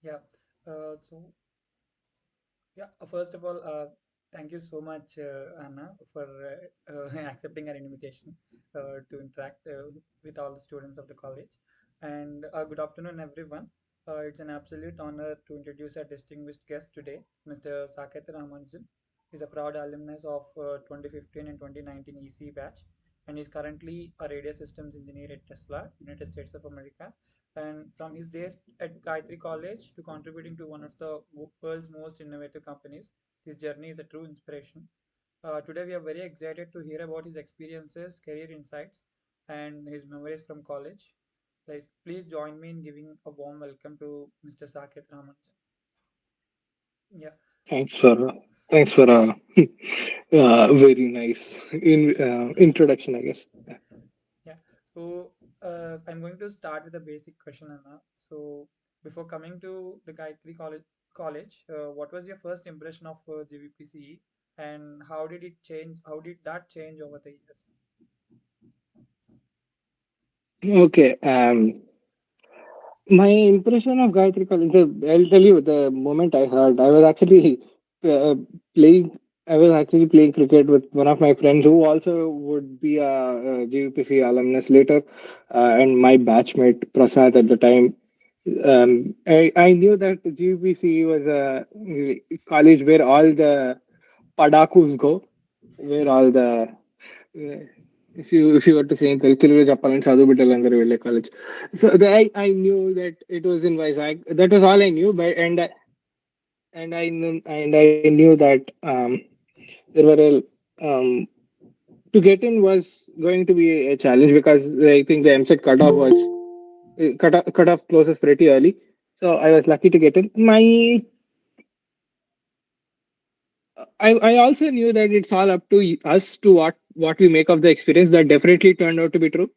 Yeah. So yeah, first of all, thank you so much, Anna, for accepting our invitation to interact with all the students of the college. And good afternoon, everyone. It's an absolute honor to introduce our distinguished guest today, Mr. Saketha Ramanujam. He's a proud alumnus of 2015 and 2019 EC batch, and is currently a radio systems engineer at Tesla, United States of America. And from his days at Gayatri College to contributing to one of the world's most innovative companies, his journey is a true inspiration. Today, we are very excited to hear about his experiences, career insights, and his memories from college. Please join me in giving a warm welcome to Mr. Saket Ramanujan. Yeah, Thanks for thanks for a very nice introduction, I guess. yeah. So, I'm going to start with a basic question, Anna. So, before coming to the Gayatri College, what was your first impression of GVPCE, and how did it change? How did that change over the years? Okay. My impression of Gayatri College, I'll tell you the moment I heard, uh, playing. I was actually playing cricket with one of my friends who also would be a GVPC alumnus later, and my batchmate Prasad at the time. I knew that GVPC was a college where all the padakus go, where all the if you were to say in తెలుగులో చెప్పాలని చదువు బిడ్డలు అందరూ వెళ్ళే college. So I knew that it was in Vizag. That was all I knew. But and I knew that there were to get in was going to be a challenge because I think the MSET cutoff closes pretty early. So I was lucky to get in. I also knew that it's all up to us to what we make of the experience. That definitely turned out to be true.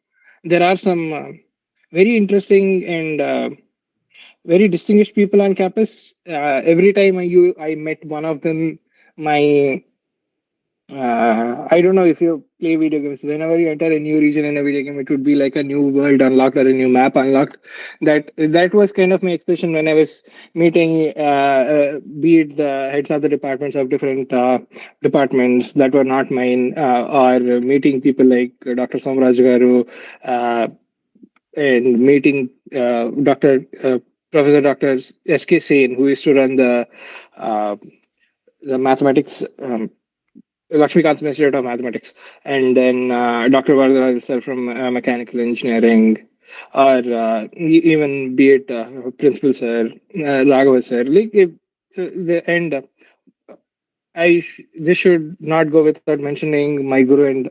There are some very interesting and very distinguished people on campus. Every time I met one of them, my I don't know if you play video games. Whenever you enter a new region in a video game, it would be like a new world unlocked or a new map unlocked. That was kind of my expression when I was meeting, be it the heads of the departments of different departments that were not mine, or meeting people like Dr. Somraj Garu, and meeting Dr. Professor Dr. S.K. Sen, who used to run uh, the mathematics. Lakshmikant's Institute of Mathematics, and then Dr. Vardhara herself from mechanical engineering, or even be it Principal Sir, Raghav Sir. So the end, this should not go without mentioning my guru and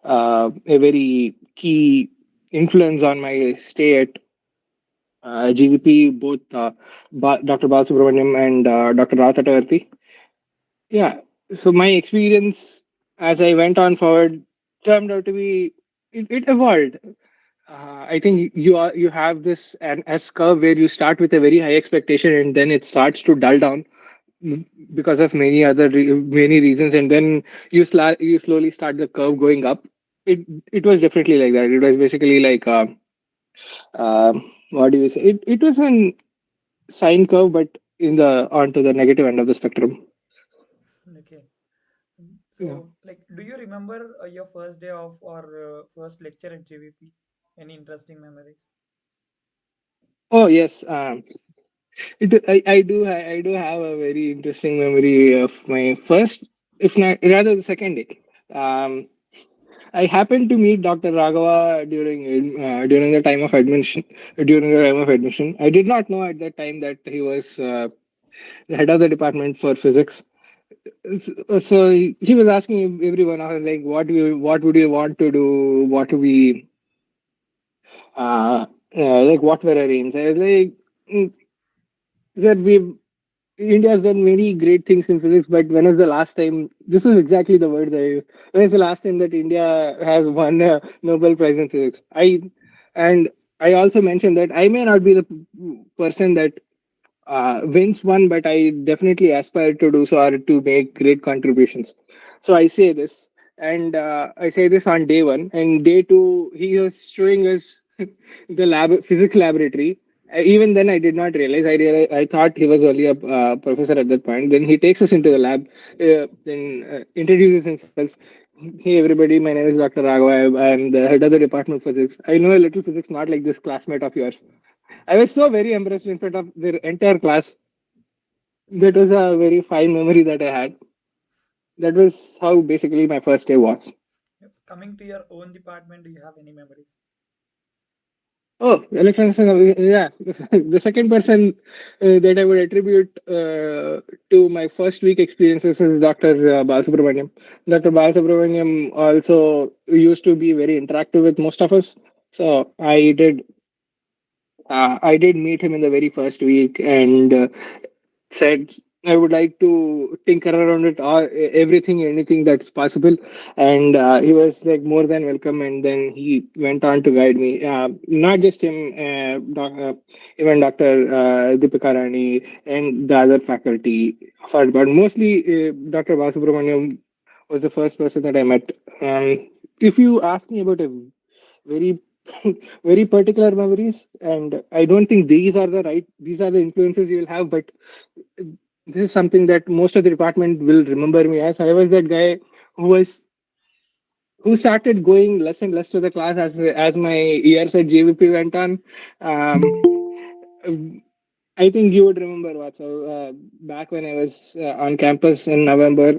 a very key influence on my stay at GVP, both Dr. Balasubramaniam and Dr. Ratatavarthi. Yeah. So my experience as I went on forward turned out to be it evolved. I think you have this an S curve where you start with a very high expectation and then it starts to dull down because of many reasons, and then you slowly start the curve going up. It was definitely like that. It was basically like what do you say? It was an sine curve, but in the onto the negative end of the spectrum. Okay. Yeah. So, do you remember your first day of or first lecture at GVP? Any interesting memories? Oh yes. I do have a very interesting memory of my first, if not rather the second day. Um, I happened to meet Dr. Raghava during the time of admission. During the time of admission, I did not know at that time that he was the head of the department for physics. So he was asking everyone, I was like, what would you want to do? What do we uh, like? What were our aims? I was like, "Mm, sir, India has done many great things in physics, but when is the last time? This is exactly the words I used. When is the last time that India has won a Nobel Prize in physics? And I also mentioned that I may not be the person that wins one, but I definitely aspire to do so or to make great contributions. So I say this, and I say this on day one, and day two he was showing us the lab physics laboratory. Even then, I did not realize. I thought he was only a professor at that point. Then he takes us into the lab, then introduces himself. Hey, everybody, my name is Dr. Raghava. I'm the head of the department of physics. I know a little physics, not like this classmate of yours. I was so very embarrassed in front of the entire class. That was a very fine memory that I had. That was how basically my first day was. Yep. Coming to your own department, do you have any memories? Oh, electronics, yeah. The second person that I would attribute to my first week experiences is Dr. Balasubramaniam. Dr. Balasubramaniam also used to be very interactive with most of us. So I did meet him in the very first week, and said I would like to tinker around it, all, everything, anything that's possible. And he was like more than welcome. And then he went on to guide me. Not just him, even Dr. Deepika Rani and the other faculty. But mostly Dr. Balasubramaniam was the first person that I met. If you ask me about a very very particular memories, and I don't think these are the influences you will have, but this is something that most of the department will remember me as. I was that guy who was who started going less and less to the class as my years at JVP went on. Um, I think you would remember Vatsav, back when I was on campus in November.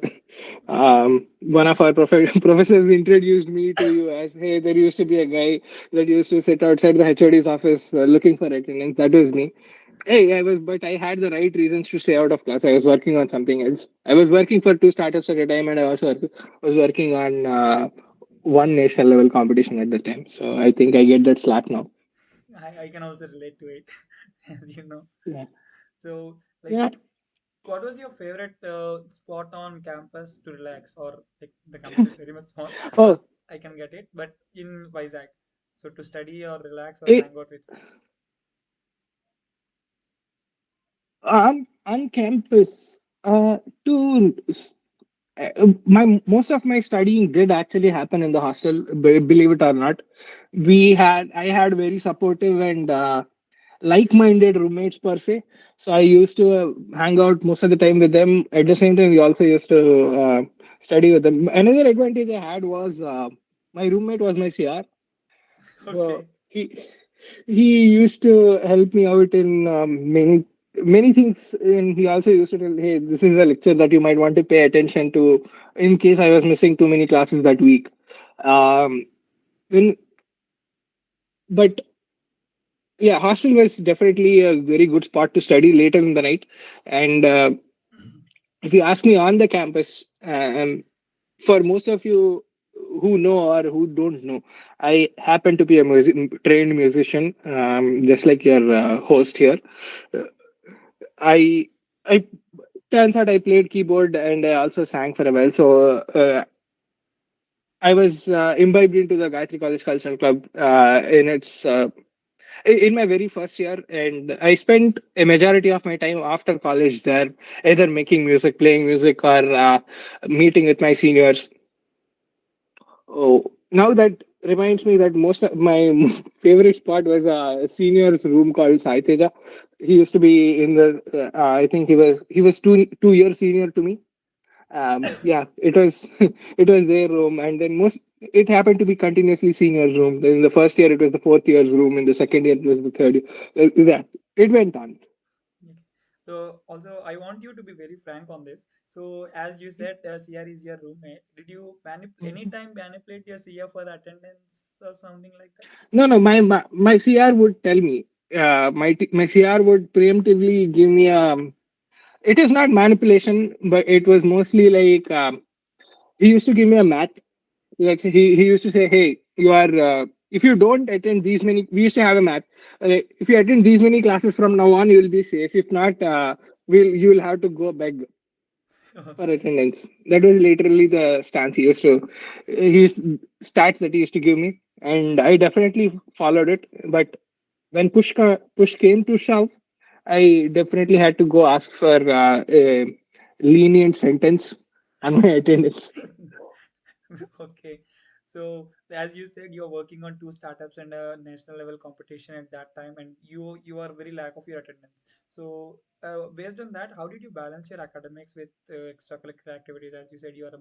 One of our professors introduced me to you as, hey, there used to be a guy that used to sit outside the HOD's office looking for attendance. That was me. Hey, but I had the right reasons to stay out of class. I was working on something else. I was working for two startups at a time, and I also was working on one national level competition at the time. So I think I get that slap now. I can also relate to it, as you know. Yeah. So, like, Yeah. what was your favorite spot on campus to relax? Or like the campus is very much small, Oh, I can get it, but in Vizag, so to study or relax or it, hang out with friends. on campus, to my most of my studying did actually happen in the hostel. Believe it or not, I had very supportive and like-minded roommates per se. So I used to hang out most of the time with them. At the same time, we also used to study with them. Another advantage I had was my roommate was my CR. So Okay. he used to help me out in many things. And he also used to tell, hey, this is a lecture that you might want to pay attention to in case I was missing too many classes that week. Um, when, but yeah, hostel was definitely a very good spot to study later in the night. And if you ask me on the campus, for most of you who know or who don't know, I happen to be a trained musician, just like your host here. Uh, I I turns out I played keyboard and I also sang for a while. So I was imbibed into the Gayatri College Cultural Club in my very first year, and I spent a majority of my time after college there, either making music, playing music, or meeting with my seniors. Oh, now that reminds me that most of my favorite spot was a senior's room called Saiteja. He used to be in the. I think he was 2 years senior to me. Yeah, it was it was their room, and then most it happened to be continuously senior's room. In the first year, it was the fourth year's room. In the second year, it was the third year. That it went on. Okay. So also, I want you to be very frank on this. So as you said, CR is your roommate. Did you anytime manipulate your CR for attendance or something like that? No, no, my CR would tell me. My CR would preemptively give me a. It is not manipulation, but it was mostly like he used to give me a math. Like he used to say, "Hey, you are if you don't attend these many, we used to have a math. If you attend these many classes from now on, you will be safe. If not, you will have to go beg for Okay. attendance." That was literally the stance he used stats that he used to give me, and I definitely followed it. But when push came to shove, I definitely had to go ask for a lenient sentence on my attendance. Okay. So as you said, you're working on two startups and a national level competition at that time, and you are very lack of your attendance. So based on that, how did you balance your academics with extracurricular activities? As you said, you are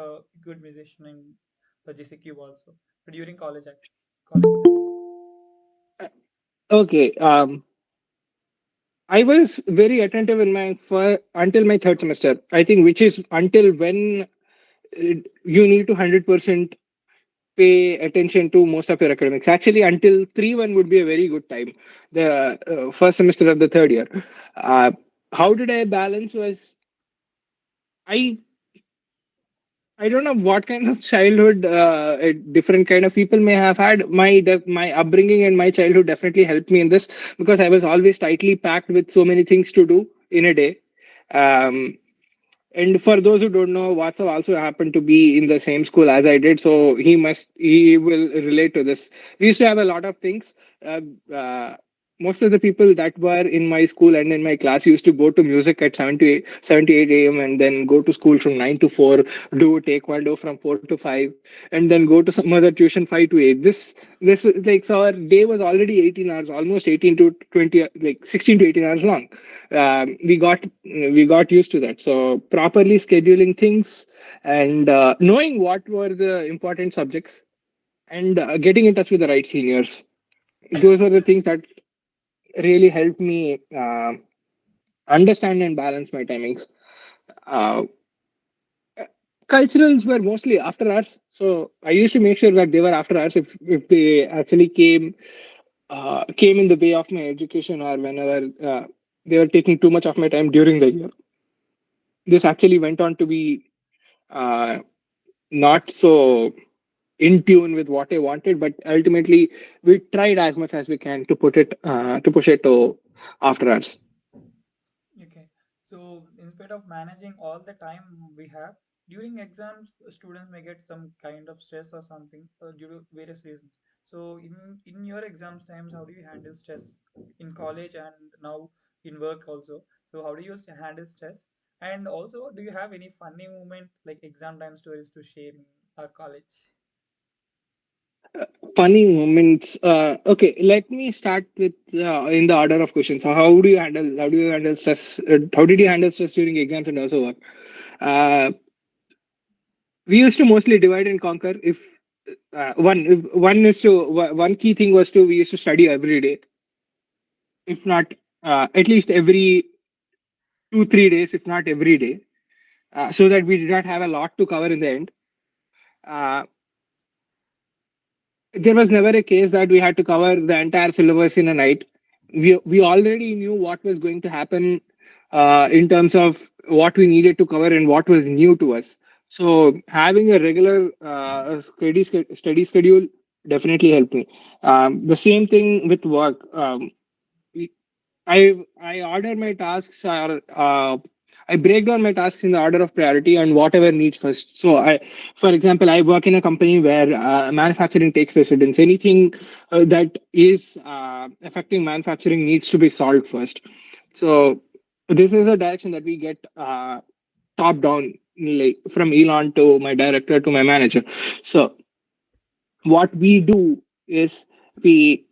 a good musician in the GCQ also during college times. Okay. I was very attentive in my until my third semester. I think, which is until when you need to 100% pay attention to most of your academics. Actually, until 3-1 would be a very good time, the first semester of the third year. Uh, how did I balance was I I don't know what kind of childhood different kind of people may have had. My upbringing and my childhood definitely helped me in this because I was always tightly packed with so many things to do in a day. Um, and for those who don't know, Watsav also happened to be in the same school as I did, so he will relate to this. We used to have a lot of things. Uh, uh, Most of the people that were in my school and in my class used to go to music at 7 to 8 a.m. and then go to school from 9 to 4, do taekwondo from 4 to 5, and then go to some other tuition 5 to 8. This like so our day was already 18 hours, almost 18 to 20, like 16 to 18 hours long. We got used to that, so properly scheduling things and knowing what were the important subjects and getting in touch with the right seniors, those were the things that really helped me understand and balance my timings. uh, Culturals were mostly after hours, so I used to make sure that they were after hours if they actually came in the way of my education, or whenever they were taking too much of my time during the year. This actually went on to be uh, not so in tune with what I wanted, but ultimately we tried as much as we can to push it to after hours. Okay. So instead of managing all the time we have during exams, students may get some kind of stress or something due to various reasons. So in your exams times, how do you handle stress in college and now in work also? So how do you handle stress? And also, do you have any funny moment like exam time stories to share in our college? Funny moments. Okay, let me start with in the order of questions. So how do you handle stress? How did you handle stress during exams and also work? Uh, we used to mostly divide and conquer. One key thing was to we used to study every day, if not at least every 2 3 days, if not every day, so that we did not have a lot to cover in the end. Uh, there was never a case that we had to cover the entire syllabus in a night. We already knew what was going to happen in terms of what we needed to cover and what was new to us. So having a regular study schedule definitely helped me. The same thing with work. I order my tasks, or I break down my tasks in the order of priority and whatever needs first. So for example, I work in a company where manufacturing takes precedence. Anything that is affecting manufacturing needs to be solved first. So this is a direction that we get top down, like from Elon to my director to my manager. So what we do is we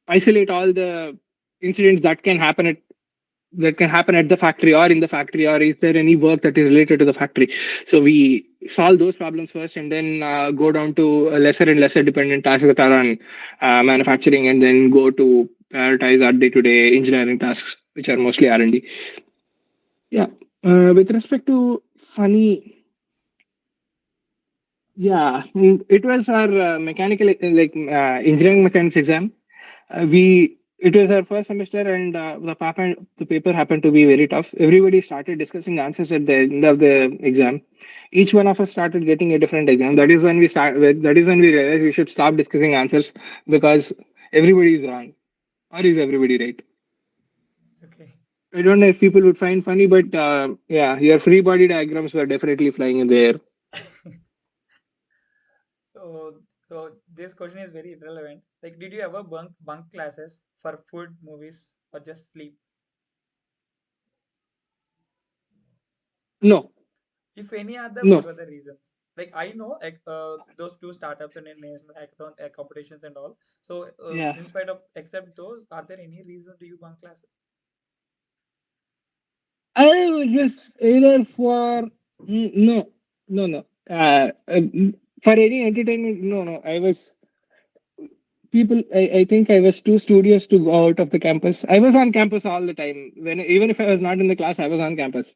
isolate all the incidents that can happen at the factory or in the factory, or is there any work that is related to the factory. So we solve those problems first and then go down to a lesser and lesser dependent tasks that are on manufacturing, and then go to prioritize our day-to-day engineering tasks, which are mostly R&D. Yeah. With respect to funny, yeah, it was our mechanical engineering mechanics exam. We It was our first semester, and the paper happened to be very tough. Everybody started discussing answers at the end of the exam. Each one of us started getting a different exam. That is when we realized we should stop discussing answers, because everybody is wrong, or is everybody right? Okay. I don't know if people would find funny, but yeah, your free body diagrams were definitely flying in the air. So, so this question is very relevant. Like, did you ever bunk classes for food, movies, or just sleep? No, If any other, what no. were the reasons? Like I know those two startups and in national hackathon competitions and all. So Yeah. in spite of except those, are there any reason do you bunk classes? I was either for no, no, no. For any entertainment, no, no. I was people. I think I was too studious to go out of the campus. I was on campus all the time. When even if I was not in the class, I was on campus.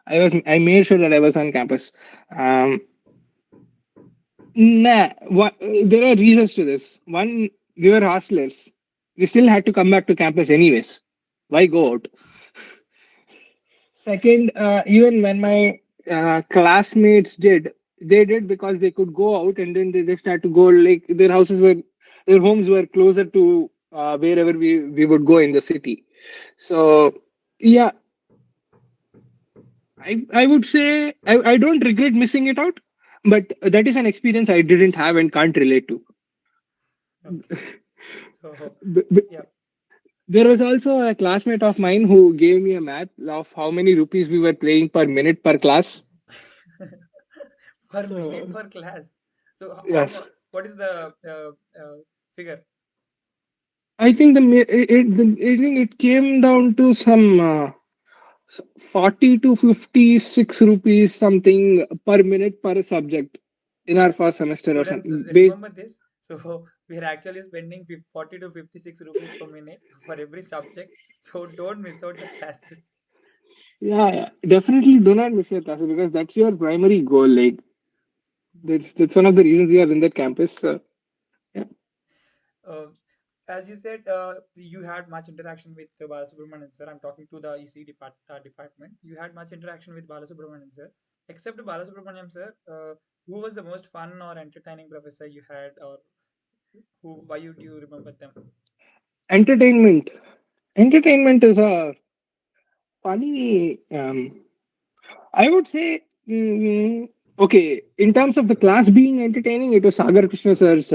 I made sure that I was on campus. Um, there are reasons to this. One, we were hostlers. We still had to come back to campus anyways. Why go out? Second, even when my classmates did, they did because they could go out and then they just had to go, like their homes were closer to wherever we would go in the city. So, yeah, I would say I don't regret missing it out, but that is an experience I didn't have and can't relate to. Okay. So B- b- yeah, There was also a classmate of mine who gave me a math of how many rupees we were playing per minute per class. per minute So, per class. So how yes. what is the figure? I think I think it came down to some 40 to 56 rupees something per minute per subject in our first semester or Students, something. Based, remember this. So we are actually spending 40 to 56 rupees per minute for every subject. So don't miss out the classes. yeah, yeah, definitely do not miss your classes because that's your primary goal. Like that's one of the reasons we are in that campus. Yeah. Uh, as you said, you had much interaction with Balasubramanian sir. I'm talking to the EC department. You had much interaction with Balasubramanian sir. Except Balasubramanian sir, who was the most fun or entertaining professor you had, or who? Why do you remember them? Entertainment. Entertainment is a funny. I would say, okay, in terms of the class being entertaining, it was Sagar Krishna sir's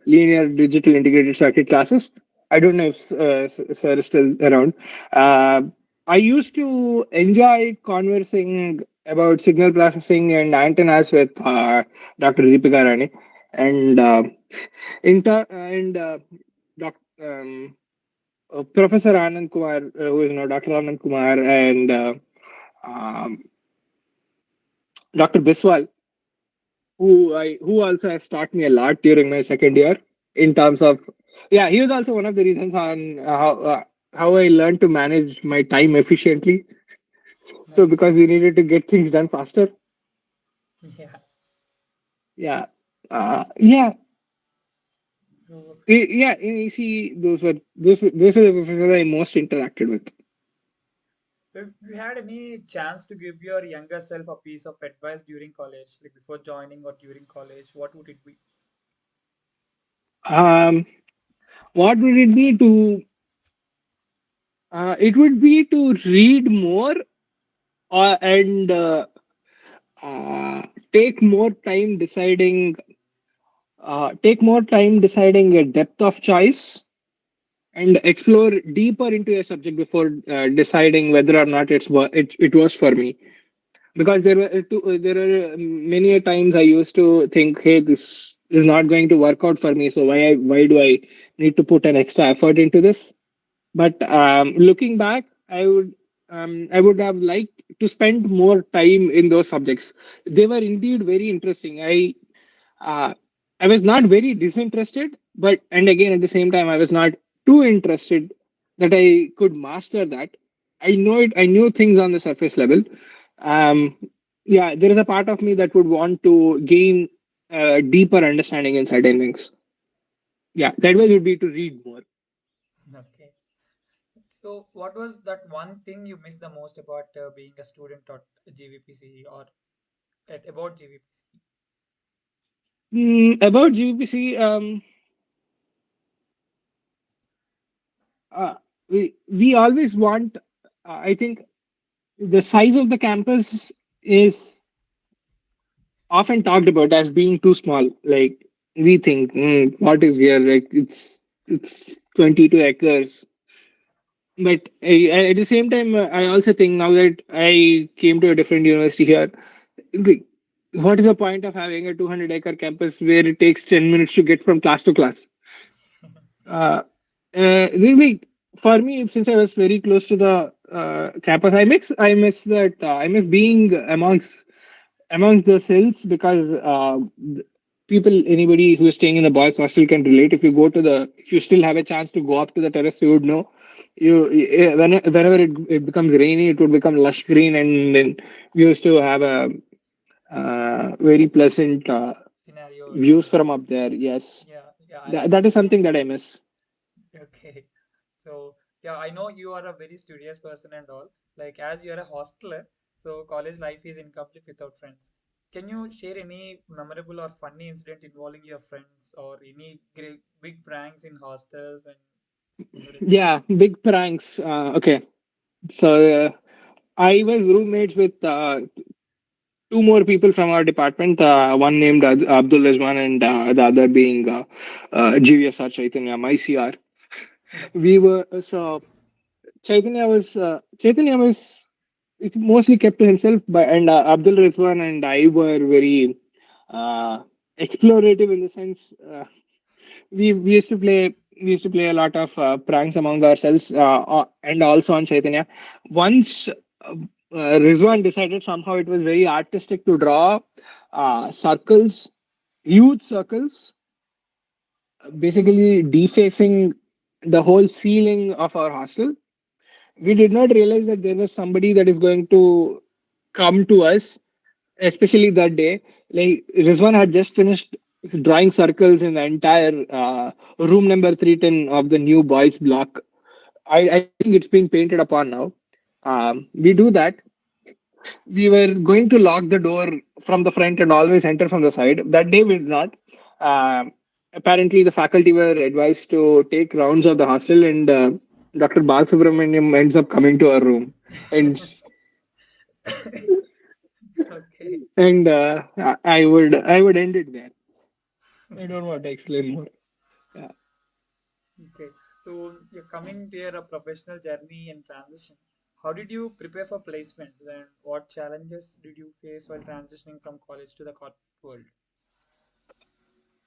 linear digital integrated circuit classes. I don't know if sir is still around. Uh, I used to enjoy conversing about signal processing and antennas with Dr. Deepika Rani and doc, Professor Anand Kumar, who is now Dr. Anand Kumar, and um, Dr. Biswal, who also has taught me a lot during my second year in terms of, yeah, he was also one of the reasons on how I learned to manage my time efficiently. So Okay. because we needed to get things done faster. Yeah. Yeah. Yeah. So, Yeah, in EC, those were the professors I most interacted with. if you had any chance to give your younger self a piece of advice during college, like before joining or during college, what would it be? Um, what would it be to? It would be to read more and uh, take more time deciding take more time deciding a depth of choice and explore deeper into a subject before deciding whether or not it was for me, because there are many a times I used to think, hey, this is not going to work out for me, so why do I need to put an extra effort into this? But looking back, I would have liked to spend more time in those subjects. They were indeed very interesting. Uh, I was not very disinterested, but and again at the same time I was not too interested that I could master that. I know it. I knew things on the surface level. Um, yeah, there is a part of me that would want to gain deeper understanding in certain things. Yeah, that way would be to read more. Okay. So, what was that one thing you missed the most about being a student at GVPCE or about GVPCE? About GPC, uh, we always want. I think the size of the campus is often talked about as being too small. Like we think, what is here? Like it's 22 acres. But at the same time, I also think now that I came to a different university here, what is the point of having a 200-acre campus where it takes 10 minutes to get from class to class? Uh, really, for me, since I was very close to the campus, I miss that. I miss being amongst the cells because people, anybody who is staying in the boys' hostel can relate. If you still have a chance to go up to the terrace, you would know. Whenever it becomes rainy, it would become lush green, and then we used to have a very pleasant Scenario. views from up there. Yes, Yeah, yeah, that is something that I miss. okay. So yeah, I know you are a very studious person and all. Like as you are a hosteler, so college life is incomplete without friends. Can you share any memorable or funny incident involving your friends or any great big pranks in hostels and everything? Yeah, big pranks. Okay, so I was roommates with two more people from our department. One named Abdul Rizwan, and the other being GVSR Chaitanya, my CR. We were so Chaitanya was it mostly kept to himself, but and Abdul Rizwan and I were very uh, explorative in the sense. We used to play a lot of pranks among ourselves and also on Chaitanya. Once Rizwan decided somehow it was very artistic to draw circles, huge circles, basically defacing the whole ceiling of our hostel. We did not realize that there was somebody that is going to come to us, especially that day. Like Rizwan had just finished drawing circles in the entire room number 310 of the new boys block. I think it's been painted upon now. We do that. We were going to lock the door from the front and always enter from the side. That day we did not. Apparently, the faculty were advised to take rounds of the hostel, and Dr. Balasubramaniam ends up coming to our room, and Okay. I would end it there. I don't want to explain more. Yeah. Okay. So you're coming to your professional journey and transition. How did you prepare for placement? And what challenges did you face while transitioning from college to the corporate world?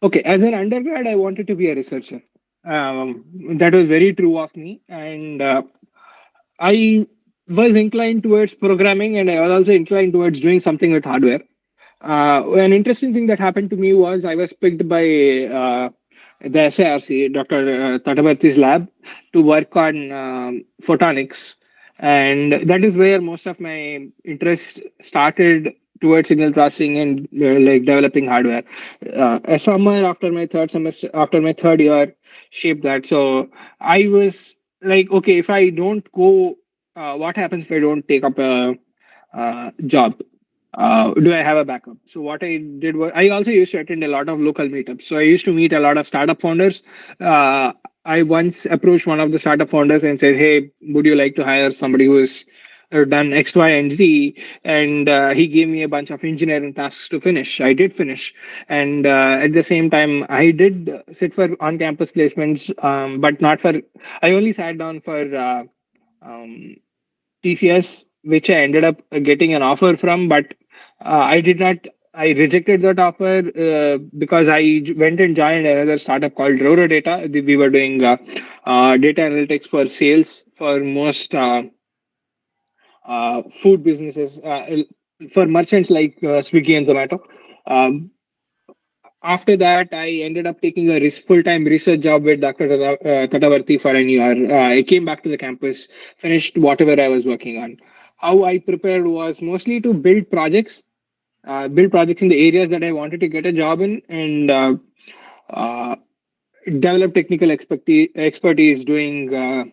Okay, as an undergrad, I wanted to be a researcher. That was very true of me, and I was inclined towards programming, and I was also inclined towards doing something with hardware. An interesting thing that happened to me was I was picked by the SARC, Dr. Tatabarti's lab, to work on photonics. And that is where most of my interest started towards signal processing and like developing hardware. A summer after my third year, shaped that. So I was like, okay, if I don't go, what happens if I don't take up a job? Do I have a backup? So what I did was I also used to attend a lot of local meetups. So I used to meet a lot of startup founders. Uh, I once approached one of the startup founders and said, "Hey, would you like to hire somebody who has done X, Y, and Z?" And he gave me a bunch of engineering tasks to finish. I did finish, and at the same time, I did sit for on-campus placements, but not for. I only sat down for. Um, TCS, which I ended up getting an offer from, but I did not. I rejected that offer because went and joined another startup called Roro Data. We were doing data analytics for sales for most food businesses, for merchants like Swiggy and Zomato. Um, After that, I ended up taking a full-time research job with Dr. Tatavarti for an year. I came back to the campus, finished whatever I was working on. How I prepared was mostly to build projects in the areas that I wanted to get a job in, and uh, develop technical expertise doing uh,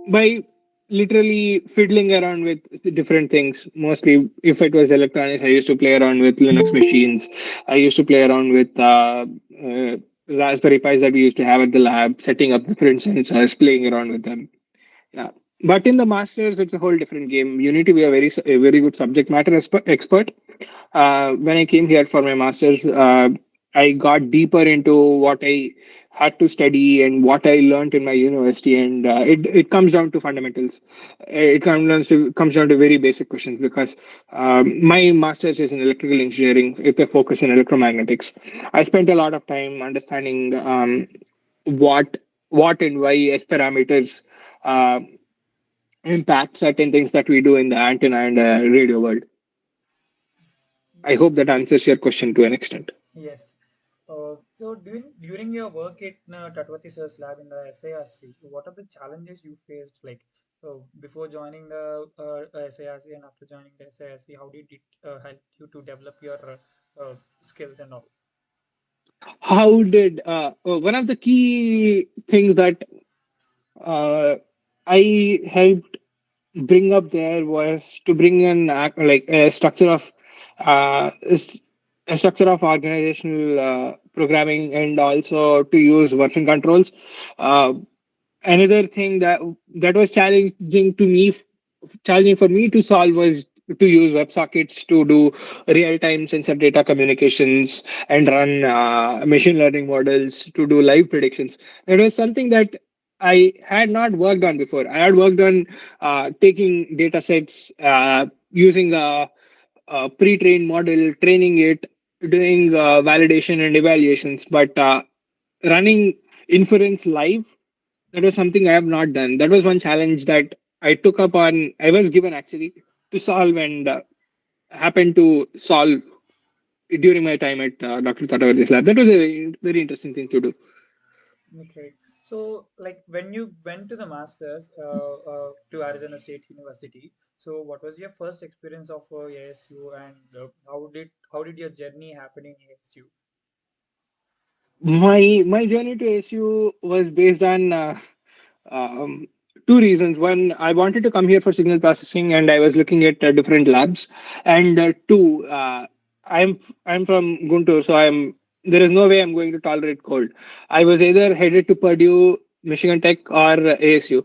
by literally fiddling around with different things. Mostly, if it was electronics, I used to play around with Linux machines. I used to play around with Raspberry Pis that we used to have at the lab, setting up different sensors, playing around with them. Yeah. But in the masters, it's a whole different game. You need to be a very good subject matter expert. When I came here for my masters, I got deeper into what I had to study and what I learned in my university, and it comes down to fundamentals. It comes down to very basic questions because my master's is in electrical engineering with a focus in electromagnetics. I spent a lot of time understanding what and why S parameters uh, impact certain things that we do in the antenna and radio world. I hope that answers your question to an extent. Yes. So during your work at Tatwati Sir's lab in the SARC, what are the challenges you faced, like before joining the SARC and after joining the SARC? How did it help you to develop your skills and all? How did one of the key things that uh, I helped bring up there was to bring in like uh, s- a structure of organizational programming, and also to use version controls. Uh, Another thing that was challenging for me to solve was to use WebSockets to do real-time sensor data communications and run machine learning models to do live predictions. That was something that I had not worked on before. I had worked on taking data sets, using a pre-trained model, training it, doing validation and evaluations, but running inference live, that was something I have not done. That was one challenge that I was given actually to solve, and happened to solve during my time at Dr. Tatavardi's lab. That was a very interesting thing to do. Okay. So, like when you went to the masters to Arizona State University, so what was your first experience of ASU, and how did your journey happen in ASU? My journey to ASU was based on um, two reasons. One, I wanted to come here for signal processing, and I was looking at different labs. And two, I'm from Guntur, so there is no way I'm going to tolerate cold. I was either headed to Purdue, Michigan Tech, or ASU.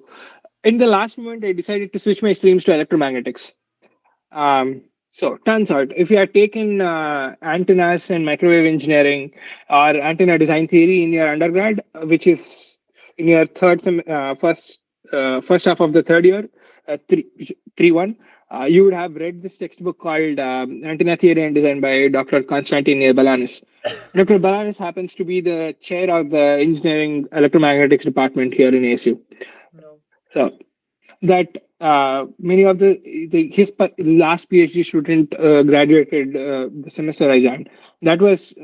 In the last moment, I decided to switch my streams to electromagnetics. So turns out, if you had taken antennas and microwave engineering or antenna design theory in your undergrad, which is in your first half of the third year, three one, you would have read this textbook called Antenna Theory and Design by Dr. Konstantin Balanis. Dr. Balanis happens to be the chair of the engineering electromagnetics department here in ASU. No. So that many of last PhD student graduated the semester I joined. That was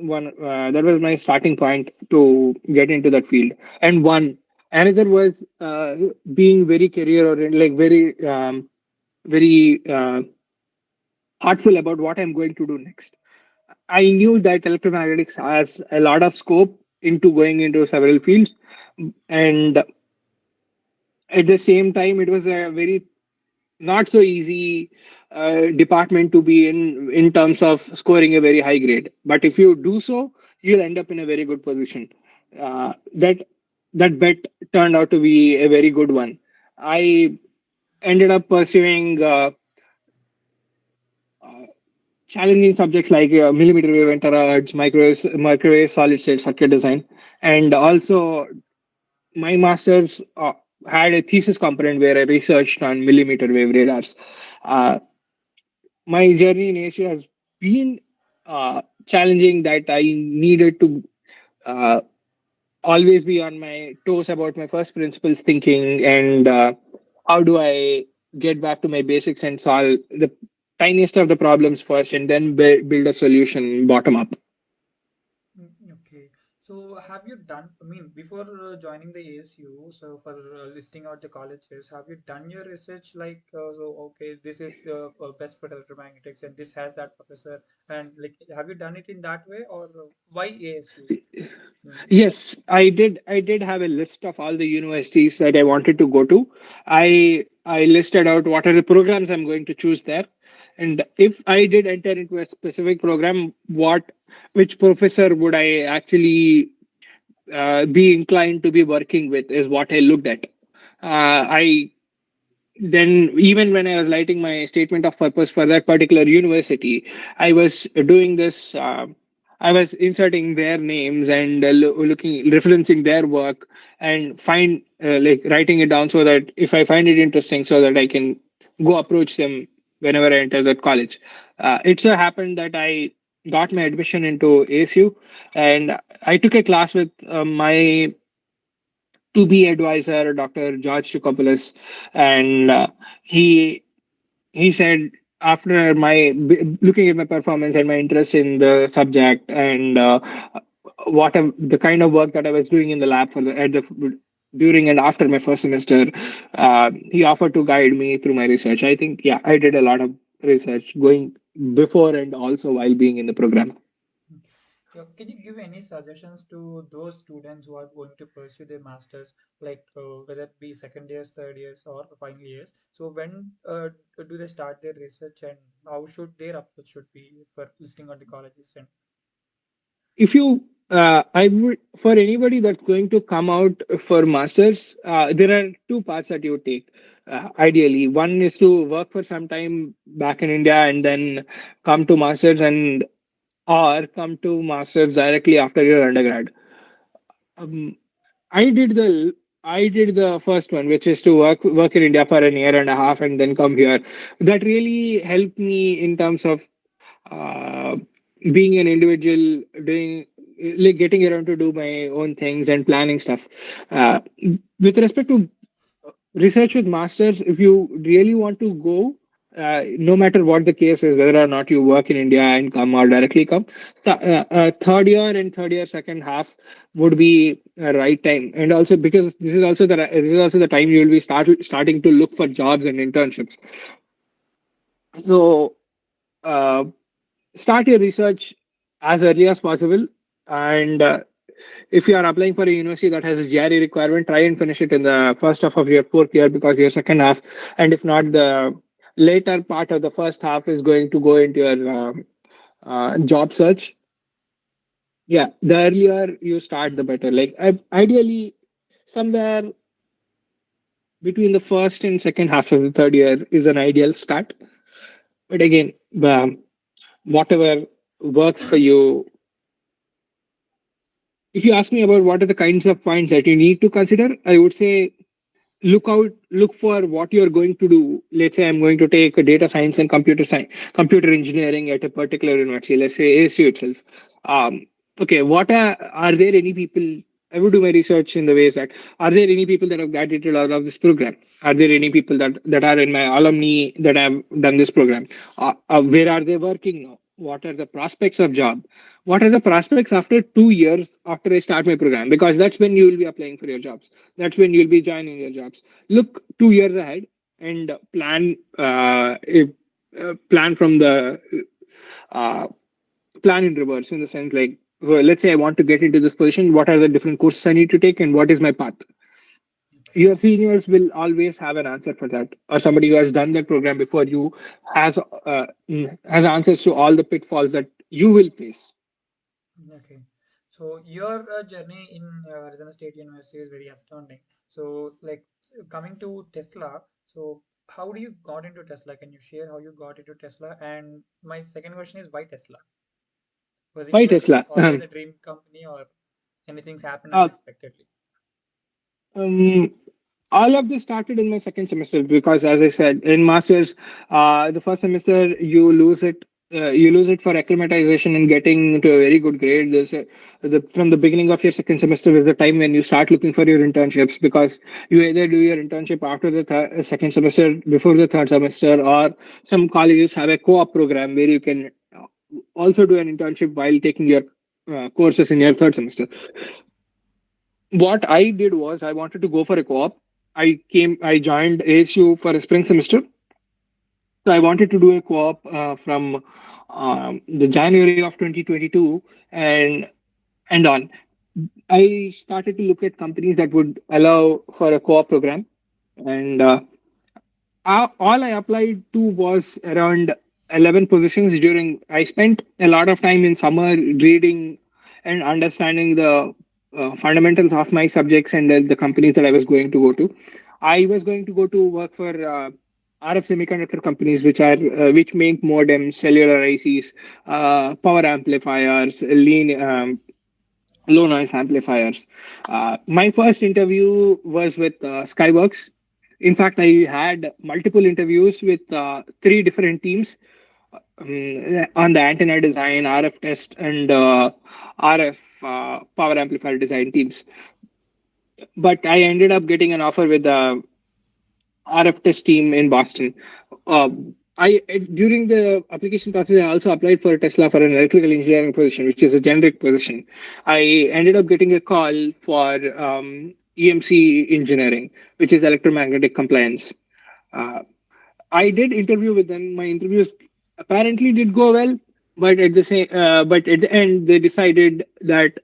my starting point to get into that field. And one another was being very career oriented, like very thoughtful about what I'm going to do next. I knew that electromagnetics has a lot of scope into going into several fields, and at the same time, it was a very not so easy department to be in terms of scoring a very high grade. But if you do so, you'll end up in a very good position. Uh, that that bet turned out to be a very good one. I ended up pursuing uh, challenging subjects like millimeter wave terahertz, microwave solid state circuit design, and also my master's had a thesis component where I researched on millimeter wave radars. Uh, my journey in Asia has been challenging, that I needed to uh, always be on my toes about my first principles thinking, and how do I get back to my basics and solve the tiniest of the problems first, and then build a solution bottom up. Okay. So have you done, I mean, before joining the ASU, so for listing out the colleges, have you done your research like, okay, this is best for electromagnetics and this has that professor, and like, have you done it in that way, or why ASU? Mm, Yes, I did have a list of all the universities that I wanted to go to. I listed out what are the programs I'm going to choose there, and if I did enter into a specific program, which professor would I actually be inclined to be working with is what I looked at. I then, even when I was writing my statement of purpose for that particular university, I was doing this. I was inserting their names and looking, referencing their work, and find like writing it down so that if I find it interesting, so that I can go approach them whenever I enter that college. It so happened that I got my admission into ASU, and I took a class with my to be advisor, Dr. George Tukopoulos, and he said after looking at my performance and my interest in the subject and the kind of work that I was doing in the lab at the during and after my first semester, he offered to guide me through my research. I think yeah, I did a lot of research going before and also while being in the program. Okay. So, can you give any suggestions to those students who are going to pursue their masters, like whether it be second years, third years, or final years? So, when do they start their research, and how should their approach should be for listing on the colleges? And If you I would, for anybody that's going to come out for masters, there are two paths that you take. Ideally, one is to work for some time back in India and then come to masters, and or come to masters directly after your undergrad. um, I did the I did the first one, which is to work in India for an year and a half and then come here. That really helped me in terms of uh, being an individual, doing like getting around to do my own things and planning stuff. Uh, with respect to research with masters, if you really want to go, no matter what the case is, whether or not you work in India and come or directly come, third year and third year second half would be a right time. And also because this is also the time you will be starting to look for jobs and internships. So uh, start your research as early as possible, and if you are applying for a university that has a GRE requirement, try and finish it in the first half of your fourth year, because your second half, and if not, the later part of the first half is going to go into your job search. Yeah, the earlier you start, the better. Like ideally, somewhere between the first and second half of the third year is an ideal start. But again, whatever works for you. If you ask me about what are the kinds of points that you need to consider, I would say look for what you're going to do. Let's say I'm going to take a data science and computer engineering at a particular university, let's say ASU itself. Okay, are there any people? I would do my research in the ways that, are there any people that have graduated out of this program? Are there any people that are in my alumni that have done this program? Where are they working now? What are the prospects of job? What are the prospects after 2 years after I start my program? Because that's when you will be applying for your jobs. That's when you'll be joining your jobs. Look 2 years ahead and plan from the uh, plan in reverse, in the sense like, well, let's say I want to get into this position. What are the different courses I need to take, and what is my path? okay, Your seniors will always have an answer for that, or somebody who has done that program before you has answers to all the pitfalls that you will face. okay. So your journey in Arizona State University is very astounding. So, like coming to Tesla, so how do you got into Tesla? Can you share how you got into Tesla? And my second question is why Tesla? Was it Why your Tesla? always a dream company, or anything's happened uh, unexpectedly? um, all of this started in my second semester, because as I said, in masters, the first semester you lose it for acclimatization and getting to a very good grade. From the beginning of your second semester is the time when you start looking for your internships, because you either do your internship after the second semester, before the third semester, or some colleges have a co-op program where you can also do an internship while taking your courses in your third semester. What I did was I wanted to go for a co-op. I joined ASU for a spring semester. So I wanted to do a co-op from the January of 2022 and on. I started to look at companies that would allow for a co-op program, and all I applied to was around 11 positions. During I spent a lot of time in summer reading and understanding the fundamentals of my subjects and the companies that I was going to go to. I was going to go to work for RF semiconductor companies, which make modems, cellular ICs, power amplifiers, low noise amplifiers. My first interview was with Skyworks. In fact, I had multiple interviews with three different teams on the antenna design, RF test, and RF power amplifier design teams. But I ended up getting an offer with the RF test team in Boston. Uh, during the application process, I also applied for Tesla for an electrical engineering position, which is a generic position. I ended up getting a call for EMC engineering, which is electromagnetic compliance. Uh, I did interview with them. My interviews apparently did go well, but at the end they decided that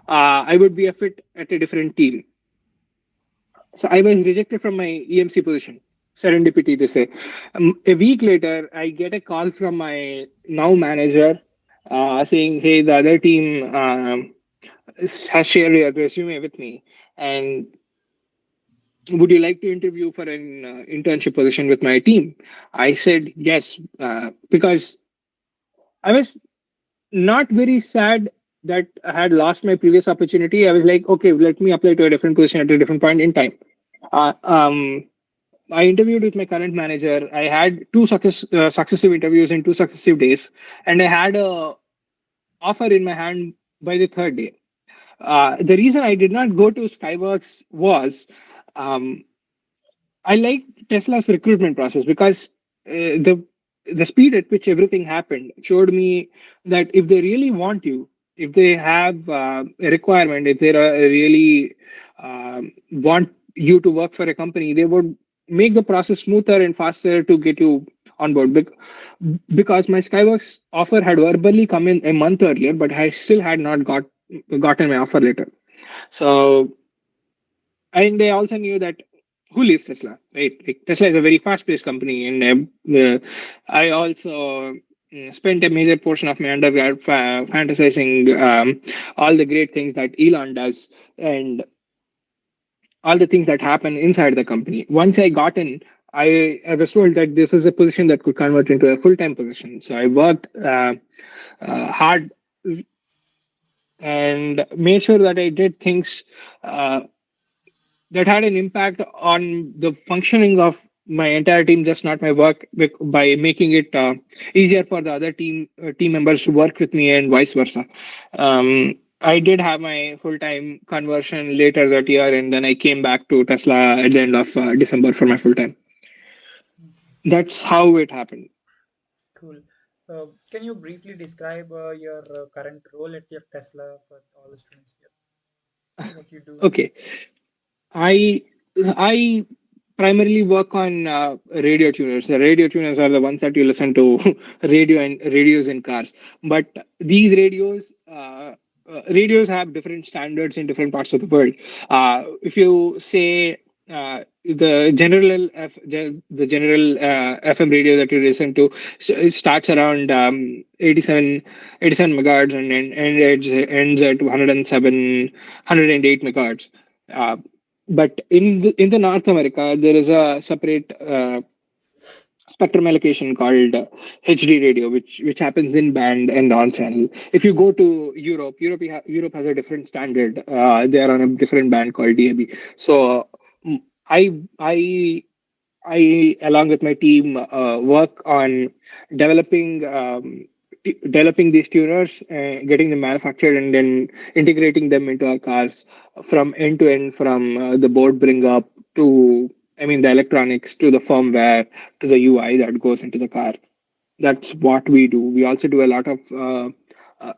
I would be a fit at a different team. So I was rejected from my EMC position. Serendipity, they say. A week later, I get a call from my now manager saying, "Hey, the other team has shared your resume with me, and would you like to interview for an internship position with my team?" I said yes because I was not very sad that I had lost my previous opportunity. I was like, okay, let me apply to a different position at a different point in time. Uh, um, I interviewed with my current manager. I had successive interviews in 2 successive days, and I had a offer in my hand by the third day. The reason I did not go to Skyworks was um, I like Tesla's recruitment process because the speed at which everything happened showed me that if they really want you, if they have a requirement, if they really want you to work for a company, they would make the process smoother and faster to get you on board. Because my Skyworks offer had verbally come in a month earlier, but I still had not gotten my offer letter. So and they also knew that who leaves Tesla, right? Like Tesla is a very fast-paced company, and I also spent a major portion of my undergrad fantasizing all the great things that Elon does and all the things that happen inside the company. Once I got in, I was told that this is a position that could convert into a full-time position. So I worked hard and made sure that I did things uh, that had an impact on the functioning of my entire team, just not my work, by making it easier for the other team members to work with me and vice versa. I did have my full time conversion later that year, and then I came back to Tesla at the end of December for my full time. Okay, That's how it happened. cool. Can you briefly describe your current role at your Tesla for all the students here? What you do? Okay, I I primarily work on radio tuners. The radio tuners are the ones that you listen to radios in cars. But these radios have different standards in different parts of the world. If you say the general FM radio that you listen to, it starts around 87 megahertz and it ends at 107, 108 megahertz. Uh, but in the North America, there is a separate spectrum allocation called HD radio, which happens in band and on channel. If you go to Europe has a different standard. They are on a different band called DAB. So mm, I I along with my team, work on developing developing these tuners, getting them manufactured, and then integrating them into our cars from end to end, from the board bring up to, I mean, the electronics to the firmware to the UI that goes into the car. That's what we do. We also do a lot of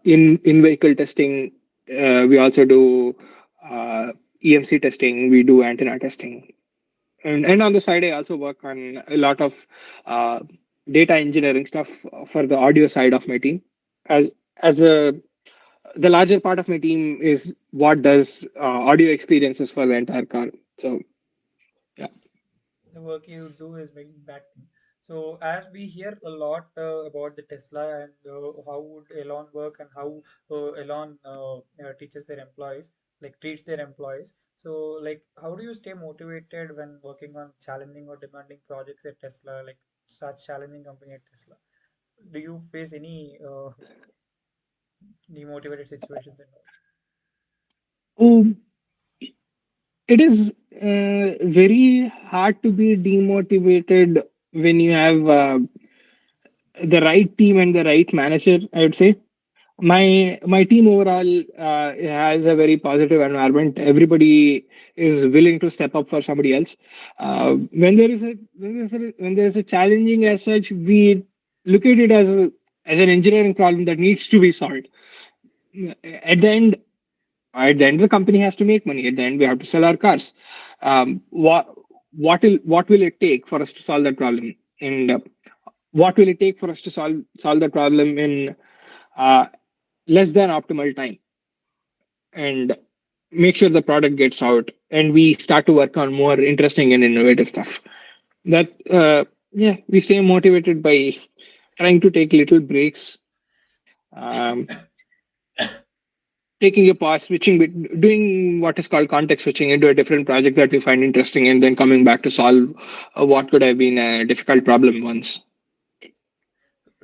in vehicle testing. We also do EMC testing. We do antenna testing, and on the side I also work on a lot of uh, data engineering stuff for the audio side of my team. As a The larger part of my team is what does audio experiences for the entire car. So yeah. The work you do is very impacting. So as we hear a lot about the Tesla and how would Elon work and how Elon teaches their employees, like treats their employees. So, like, how do you stay motivated when working on challenging or demanding projects at Tesla, like such challenging company at Tesla? Do you face any demotivated situations and all? Oh, it is very hard to be demotivated when you have the right team and the right manager, I would say. My team overall has a very positive environment. Everybody is willing to step up for somebody else. When there is a challenging as such, we look at it as an engineering problem that needs to be solved. At the end, the company has to make money. At the end, we have to sell our cars. Um, what what will it take for us to solve that problem? And what will it take for us to solve the problem in uh, less than optimal time, and make sure the product gets out and we start to work on more interesting and innovative stuff. That yeah, we stay motivated by trying to take little breaks, um, taking a pause, doing what is called context switching into a different project that we find interesting, and then coming back to solve what could have been a difficult problem once.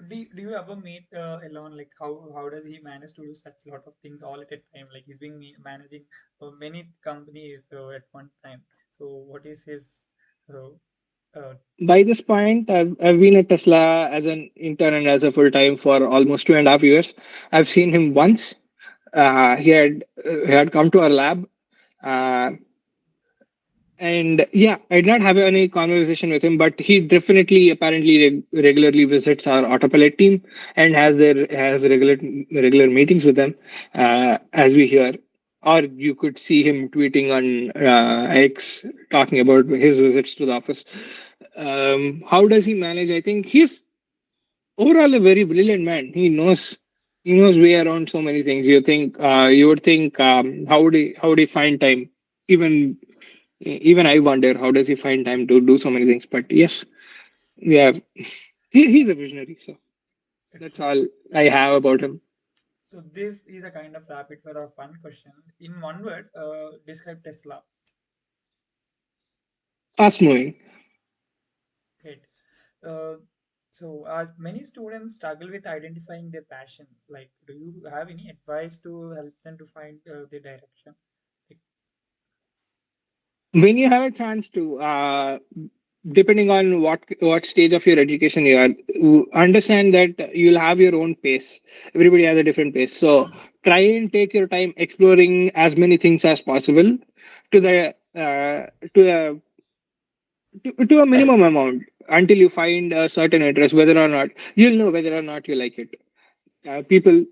Do you ever meet Elon? Like, how does he manage to do such lot of things all at a time? Like, he's been managing many companies at one time. So, what is his uh, uh, By this point, I've been at Tesla as an intern and as a full time for almost 2.5 years. I've seen him once. He had come to our lab, uh, and yeah, I did not have any conversation with him, but he definitely apparently regularly visits our autopilot team and has regular meetings with them, as we hear. Or you could see him tweeting on X talking about his visits to the office. How does he manage? I think he's overall a very brilliant man. He knows way around so many things. You would think, how would he find time? Even even I wonder, how does he find time to do so many things? But yes, yeah, he's a visionary. So that's okay? all I have about him. So, this is a kind of rapid fire or fun question. In one word, describe Tesla. Fast moving. Great. Uh, many students struggle with identifying their passion. Like, do you have any advice to help them to find their direction? Like, When you have a chance to, depending on what stage of your education you are, understand that you'll have your own pace. Everybody has a different pace, so try and take your time exploring as many things as possible to the to a to a minimum amount until you find a certain interest, whether or not you'll know whether or not you like it. People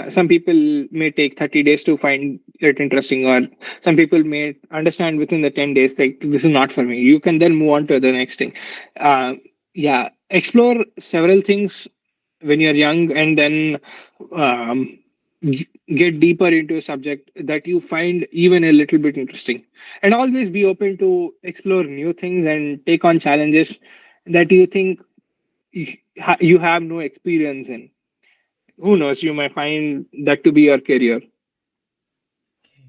Some people may take 30 days to find it interesting, or some people may understand within the 10 days like this is not for me. You can then move on to the next thing. Yeah, explore several things when you're young, and then um, get deeper into a subject that you find even a little bit interesting, and always be open to explore new things and take on challenges that you think you have no experience in. Who knows, you might find that to be your career. okay.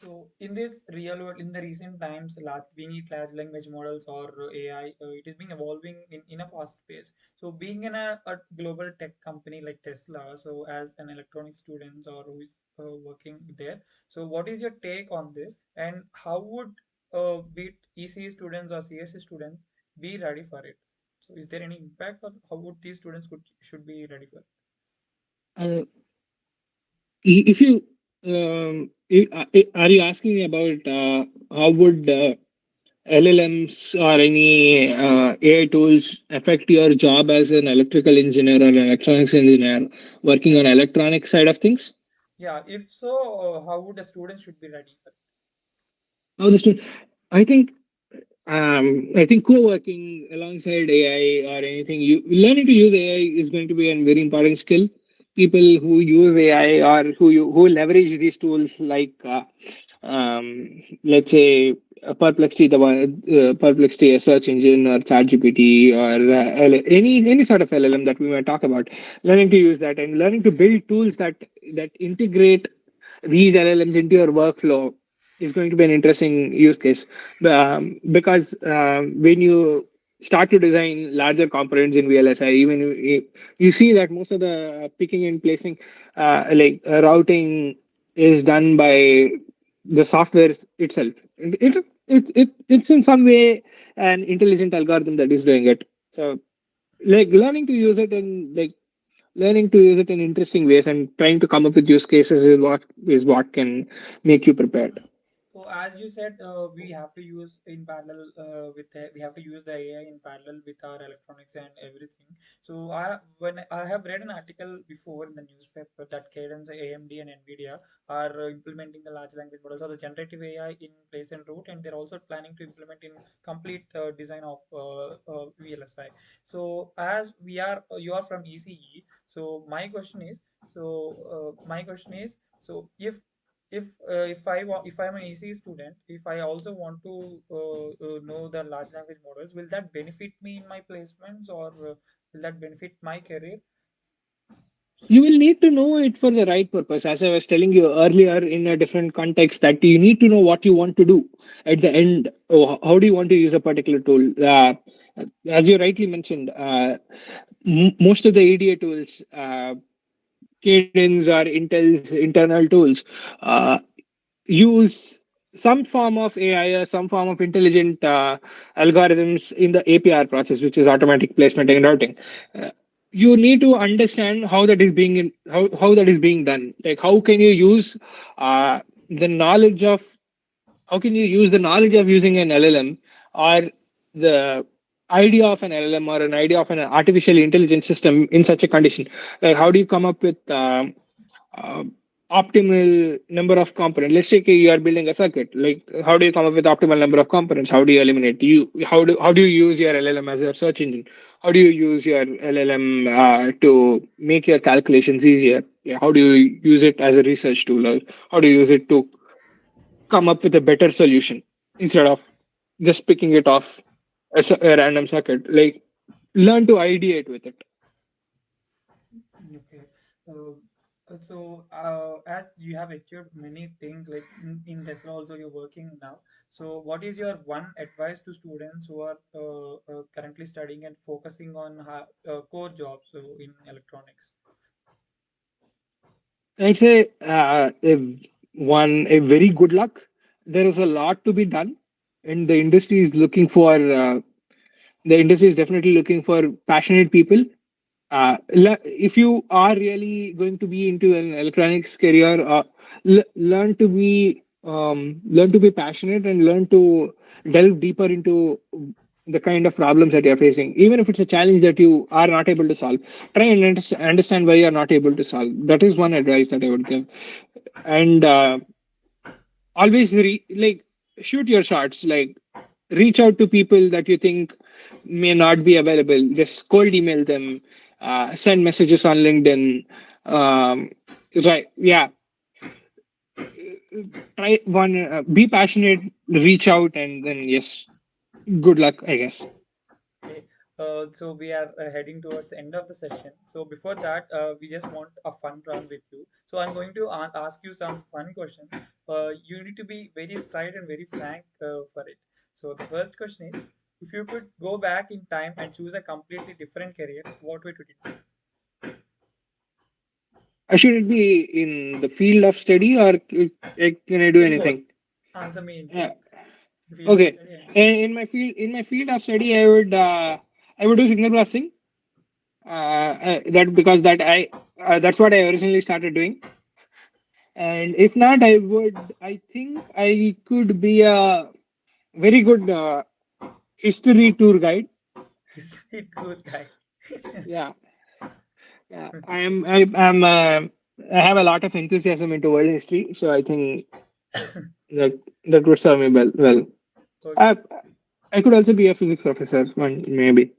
So in this real world, in the recent times, we need large language models or AI. It is being evolving in a fast pace. So being in a global tech company like Tesla, so as an electronic student or who is working there, so what is your take on this, and how would be it ECE students or CSE students be ready for it? So is there any impact, or how would these students should be ready for it? uh, if you are you asking me about how would LLMs or any AI tools affect your job as an electrical engineer or an electronics engineer working on electronic side of things? Yeah, if so, how would a student should be ready for it? How the student, I think I think co-working alongside AI or anything, you learning to use AI is going to be a very important skill. People who use AI or who leverage these tools like let's say Perplexity, a search engine, or ChatGPT, or any sort of LLM that we might talk about. Learning to use that and learning to build tools that integrate these LLMs into your workflow, is going to be an interesting use case, because when you start to design larger components in VLSI, even you see that most of the picking and placing, routing, is done by the software itself. It's in some way an intelligent algorithm that is doing it. So, like learning to use it in interesting ways and trying to come up with use cases is what can make you prepared. So as you said, we have to use in parallel we have to use the AI in parallel with our electronics and everything. So when I have read an article before in the newspaper that Cadence, AMD, and Nvidia are implementing the large language models or the generative AI in place and route, and they're also planning to implement in complete design of VLSI. So as we are, you are from ECE. So my question is, so if I'm an EC student, if I also want to know the large language models, will that benefit me in my placements, or will that benefit my career? You will need to know it for the right purpose. As I was telling you earlier in a different context, that you need to know what you want to do at the end. How do you want to use a particular tool? As you rightly mentioned, most of the EDA tools, Cadence or Intel's internal tools, uh, use some form of AI or some form of intelligent algorithms in the APR process, which is automatic placement and routing. Uh, you need to understand how that is being done. Like the knowledge of how can you use the knowledge of using an LLM, or the idea of an LLM, or an idea of an artificial intelligence system in such a condition. Like how do you come up with uh, optimal number of components? Let's say you are building a circuit. Like, how do you come up with optimal number of components? How do you eliminate? How do you use your LLM as your search engine? How do you use your LLM to make your calculations easier? Yeah, how do you use it as a research tool? Or how do you use it to come up with a better solution instead of just picking it off a random circuit? Like, learn to ideate with it. Okay. Uh, as you have achieved many things, like in Tesla also you're working now. So, what is your one advice to students who are currently studying and focusing on core jobs in electronics? I'd say a very good luck. There is a lot to be done, and the industry is definitely looking for passionate people. If you are really going to be into an electronics career, learn to be passionate, and learn to delve deeper into the kind of problems that you're facing. Even if it's a challenge that you are not able to solve, try and understand why you're not able to solve. That is one advice that I would give. And always shoot your shots. Like, reach out to people that you think may not be available. Just cold email them, send messages on LinkedIn. um, right, yeah. Try one, be passionate, reach out, and then yes, good luck, I guess. Okay, so we are heading towards the end of the session. So before that, we just want a fun round with you. So I'm going to ask you some fun questions. You need to be very straight and very frank for it. So the first question is, if you could go back in time and choose a completely different career, what would it be? Should it be in the field of study, or can I do In both. anything? Answer me in Uh, both. The field of okay. study and both. In my field of study, I would do signal processing. That because that I that's what I originally started doing. And if not, I think I could be a very good history tour guide. History tour guide. Yeah, yeah. I have a lot of enthusiasm into world history, so I think that that would serve me well. Okay. I I could also be a physics professor, maybe.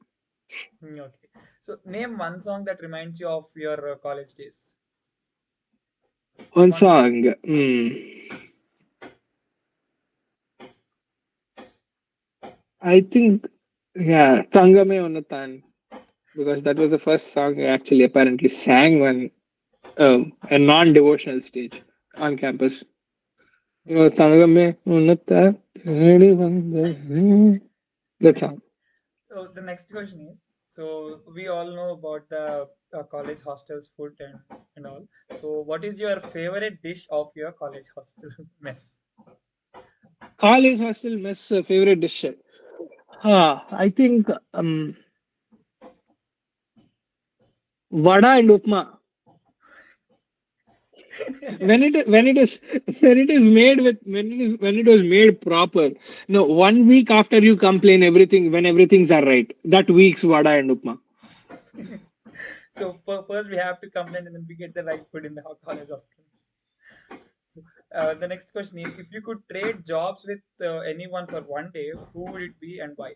Okay. So name one song that reminds you of your college days. One One song. song. I think, yeah, Tangame Onatan, because that was the first song I actually apparently sang on a non-devotional stage on campus. தங்கமே உன்னத்த தேடி வந்த that song. So the next question is, so we all know about the college hostels food and all. So what is your favorite dish of your college hostel mess? College hostel mess favorite dish. I think vada and upma. When it is made with when it was made proper. No, 1 week after you complain everything when everything's are right. That week's vada and upma. So first we have to complain and then we get the right food in the college hostel. So, the next question is, if you could trade jobs with anyone for one day, who would it be and why?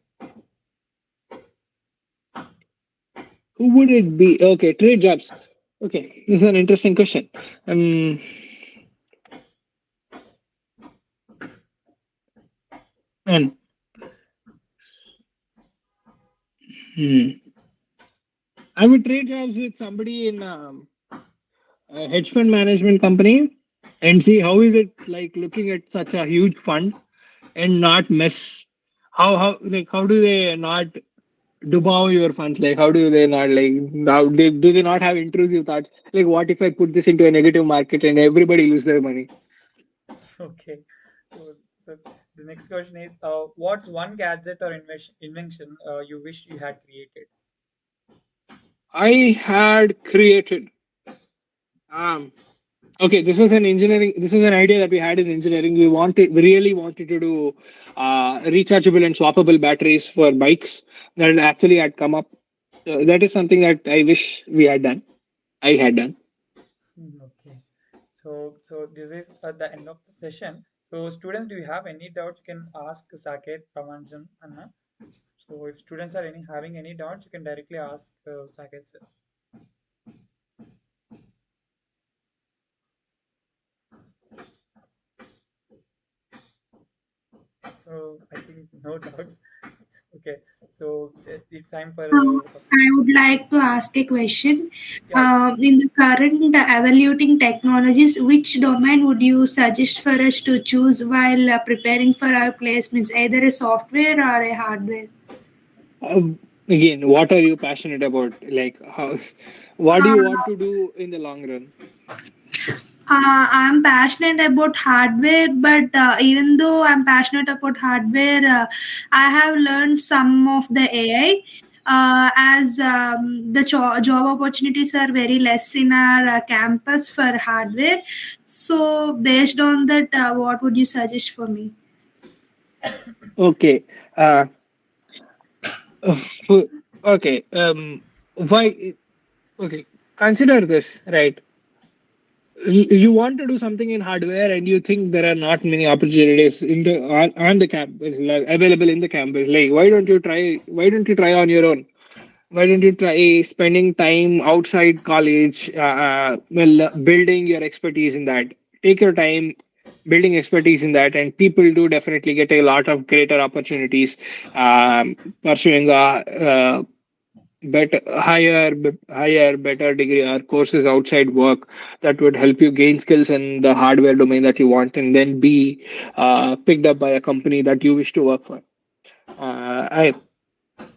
Who would it be? Okay, trade jobs. Okay, this is an interesting question. Um, and hmm, I would trade jobs with somebody in a hedge fund management company and see how is it like looking at such a huge fund and not mess. How do they not dubao your funds? Like how do they not like do they not have intrusive thoughts? Like what if I put this into a negative market and everybody lose their money? Okay. So the next question is, what's one gadget or invention you wish you had created? I had created um okay, this was an engineering. This was an idea that we had in engineering. We really wanted to do rechargeable and swappable batteries for bikes that actually had come up. So that is something that I wish we had done. I had done. Okay. So this is at the end of the session. So students, do you have any doubts? You can ask Saket, Ramanujam, Anna. So if students are having any doubts, you can directly ask Saket sir. So I think no doubts. Okay. So it's time for I would like to ask a question. yeah. In the current evaluating technologies, which domain would you suggest for us to choose while preparing for our placements, either a software or a hardware? Again, what are you passionate about? Like how? What do you want to do in the long run? I'm passionate about hardware, but even though I'm passionate about hardware, I have learned some of the AI. As the job opportunities are very less in our campus for hardware. So, based on that, what would you suggest for me? Okay. Uh, okay. Why? Okay. Consider this, right? You want to do something in hardware and you think there are not many opportunities in the on the campus like, available in the campus, like why don't you try on your own? Why don't you try spending time outside college, building your expertise in that? Take your time building expertise in that, and people do definitely get a lot of greater opportunities pursuing higher better degree or courses outside work that would help you gain skills in the hardware domain that you want and then be picked up by a company that you wish to work for. I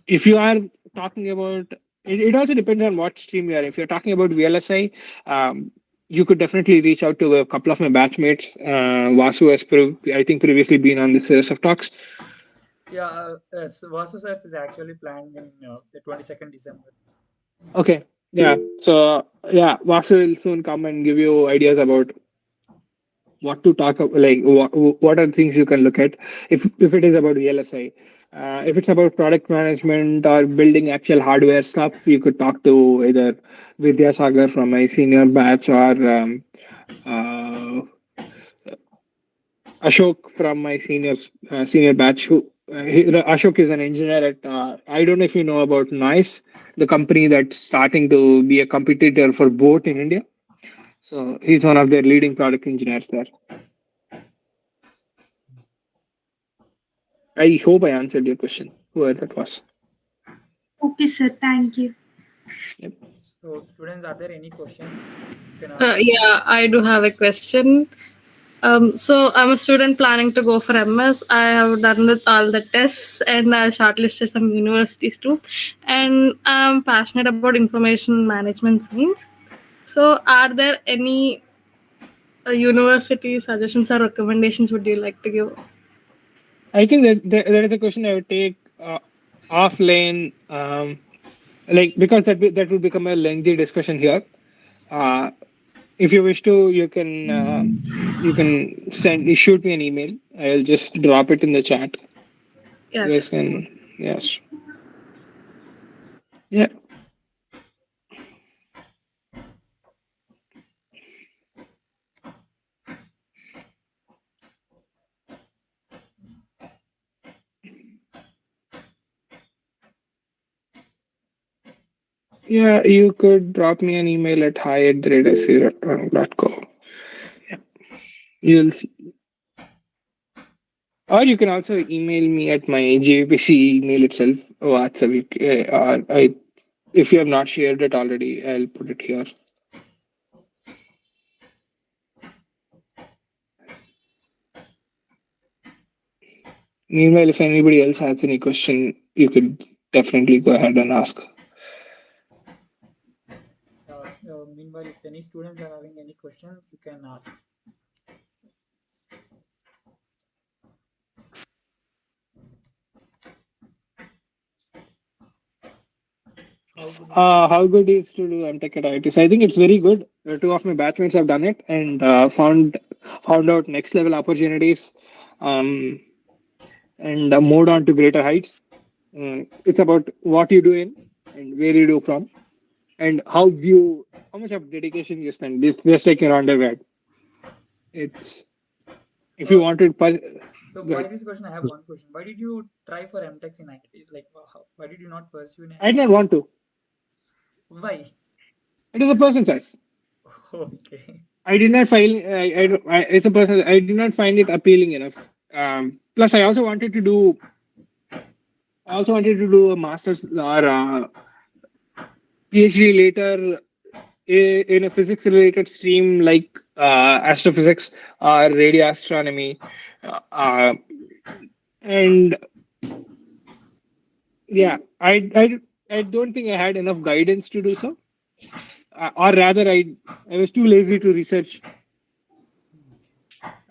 If you are talking about it also depends on what stream you are. If you're talking about VLSI, you could definitely reach out to a couple of my batchmates. Vasu has I think previously been on this series of talks. Yeah, Vasu Search is actually planned in the 22nd December. Okay, yeah. So yeah, Vasu will soon come and give you ideas about what to talk about, like what are the things you can look at if it is about VLSI. If it's about product management or building actual hardware stuff, you could talk to either Vidyasagar from my senior batch or uh, Ashok from my senior batch. Ashok is an engineer at I don't know if you know about Nice, the company that's starting to be a competitor for boat in India. So he's one of their leading product engineers there. I hope I answered your question, whoever that was. Okay, sir. Thank you. Yep. So students, are there any questions you can ask? Yeah, I do have a question. So I'm a student planning to go for MS. I have done with all the tests and I shortlisted some universities too. And I'm passionate about information management science. So are there any university suggestions or recommendations would you like to give? I think that is a question I would take offline, like because that would become a lengthy discussion here. Uh, if you wish to, you can shoot me an email. I'll just drop it in the chat. Yeah, You guys sure. can, yes, yeah. Yeah, you could drop me an email at hi@sc.co. Yeah, you'll see. Or you can also email me at my GVPC email itself, WhatsApp. Or if you have not shared it already, I'll put it here. Meanwhile, if anybody else has any question, you could definitely go ahead and ask. Meanwhile, if any students are having any questions, you can ask. How good is to do MTech at IIT? So I think it's very good. Two of my batchmates have done it and found out next level opportunities, and moved on to greater heights. It's about what you do in and where you do from, and how much of dedication you spend. It's just like your undergrad. It's if you wanted. So by this question, I have one question. Why did you try for MTechs in IITs? Like, why did you not pursue in I did not want to. Why? It is a person's choice. Okay. I did not find. It's a person. I did not find it appealing enough. Plus, I also wanted to do. A master's or PhD later in a physics-related stream like astrophysics or radio astronomy, and yeah, I don't think I had enough guidance to do so, or rather, I was too lazy to research.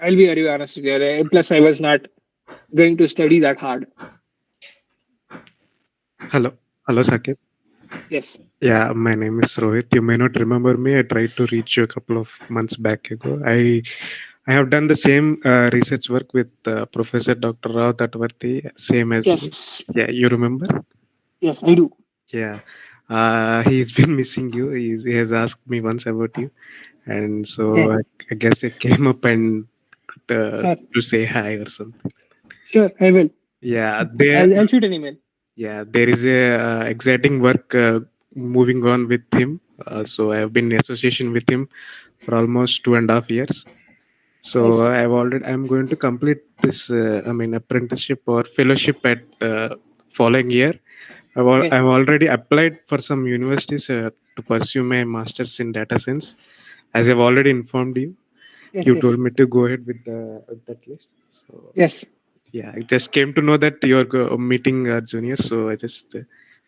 I'll be very honest with you. Plus, I was not going to study that hard. Hello, Saket. Yes. Yeah, my name is Rohit. You may not remember me. I tried to reach you a couple of months back ago. I have done the same research work with Professor Dr. Rao Tatvarthi, same as Yes. you. Yeah, you remember? Yes, I do. Yeah, he's been missing you. He has asked me once about you, and so Yeah. I guess I came up and Sure. to say hi or something. Sure, I will. Yeah, I'll shoot an email. Yeah, there is a exciting work moving on with him. So I have been in association with him for almost 2.5 years. So Yes. I'm going to complete this, apprenticeship or fellowship at following year. I've already applied for some universities to pursue my master's in data science. As I've already informed you, you told me to go ahead with that list. So yes. Yeah, I just came to know that you're meeting juniors, so I just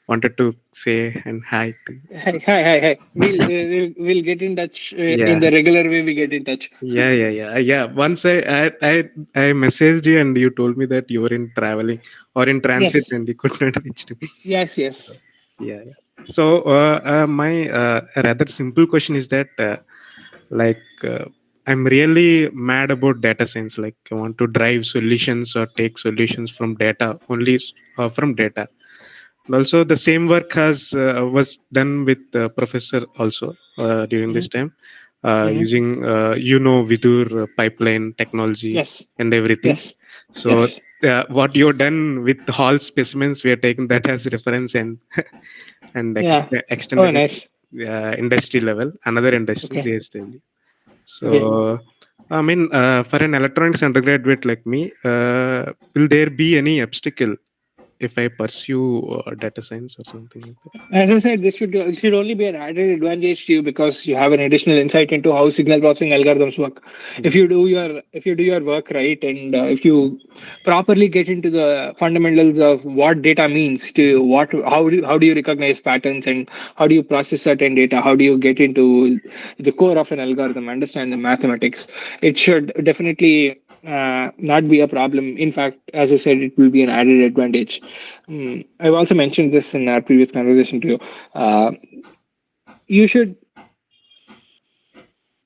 wanted to say and hi to you. Hi. We'll get in touch in the regular way. We get in touch. Yeah. Once I messaged you and you told me that you were in traveling or in transit and you could not reach me. Yes. Yeah. So my rather simple question is that I'm really mad about data science. Like I want to drive solutions or take solutions from data, only from data. And also the same work was done with professor also during this time, using Vidur pipeline technology and everything. So what you've done with all specimens, we are taking that as reference and extended industry level, another industry, JSW. So, for an electronics undergraduate like me, will there be any obstacle if I pursue data science or something like that? As I said, this should only be an added advantage to you because you have an additional insight into how signal processing algorithms work. Yeah. If you do your work right, and if you properly get into the fundamentals of what data means to what, how do you recognize patterns, and how do you process certain data, how do you get into the core of an algorithm, understand the mathematics, it should definitely not be a problem. In fact, as I said, it will be an added advantage. I've also mentioned this in our previous conversation to you. Uh, you should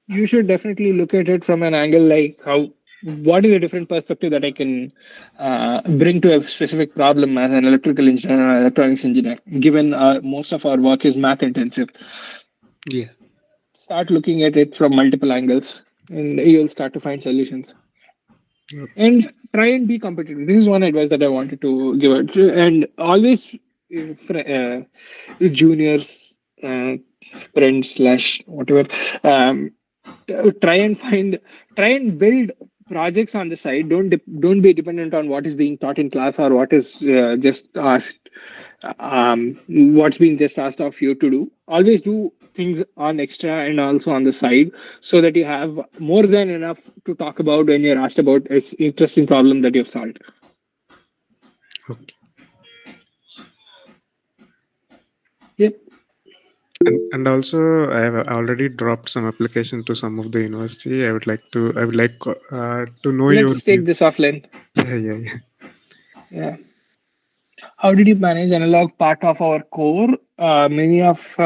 definitely look at it from an angle like what is a different perspective that I can bring to a specific problem as an electrical engineer or electronics engineer. Given most of our work is math intensive, Yeah. start looking at it from multiple angles, and you'll start to find solutions. Okay. And try and be competitive. This is one advice that I wanted to give out. And always, juniors, friends slash whatever, um, try and try and build projects on the side. Don't be dependent on what is being taught in class or what is just asked, what's being just asked of you to do. Always do things on extra and also on the side, so that you have more than enough to talk about when you're asked about an interesting problem that you've solved. Okay. Yep. And also, I have already dropped some application to some of the university. I would like to know your Let's take view. this offline. Yeah. Yeah. How did you manage analog part of our core? Many of